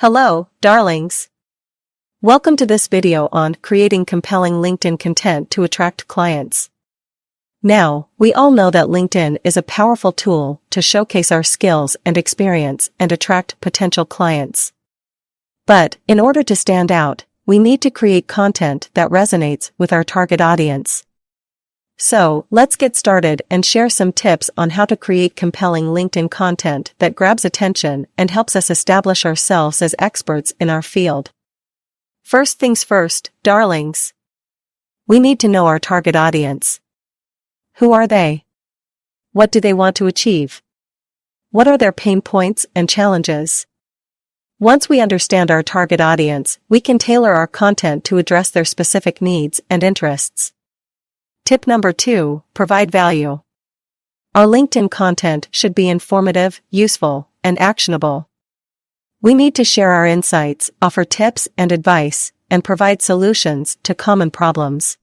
Hello, darlings. Welcome to this video on creating compelling LinkedIn content to attract clients. Now, we all know that LinkedIn is a powerful tool to showcase our skills and experience and attract potential clients. But, in order to stand out, we need to create content that resonates with our target audience. So, let's get started and share some tips on how to create compelling LinkedIn content that grabs attention and helps us establish ourselves as experts in our field. First things first, darlings. We need to know our target audience. Who are they? What do they want to achieve? What are their pain points and challenges? Once we understand our target audience, we can tailor our content to address their specific needs and interests. Tip number 2, provide value. Our LinkedIn content should be informative, useful, and actionable. We need to share our insights, offer tips and advice, and provide solutions to common problems.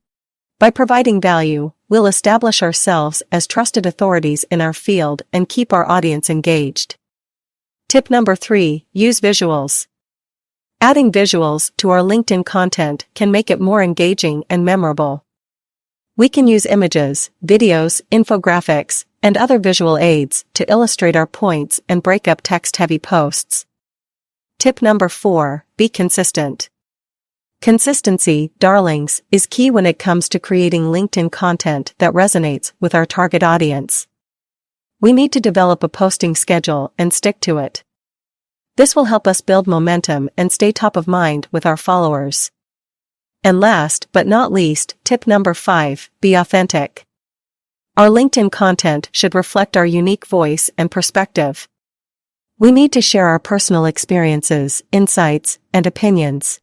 By providing value, we'll establish ourselves as trusted authorities in our field and keep our audience engaged. Tip number 3, use visuals. Adding visuals to our LinkedIn content can make it more engaging and memorable. We can use images, videos, infographics, and other visual aids to illustrate our points and break up text-heavy posts. Tip number 4, be consistent. Consistency, darlings, is key when it comes to creating LinkedIn content that resonates with our target audience. We need to develop a posting schedule and stick to it. This will help us build momentum and stay top of mind with our followers. And last but not least, tip number 5, be authentic. Our LinkedIn content should reflect our unique voice and perspective. We need to share our personal experiences, insights, and opinions.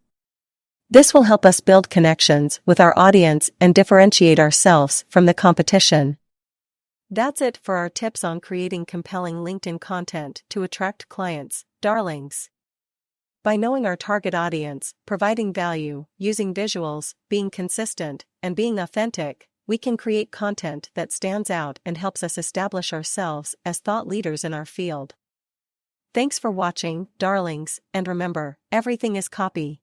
This will help us build connections with our audience and differentiate ourselves from the competition. That's it for our tips on creating compelling LinkedIn content to attract clients, darlings. By knowing our target audience, providing value, using visuals, being consistent, and being authentic, we can create content that stands out and helps us establish ourselves as thought leaders in our field. Thanks for watching, darlings, and remember, everything is copy.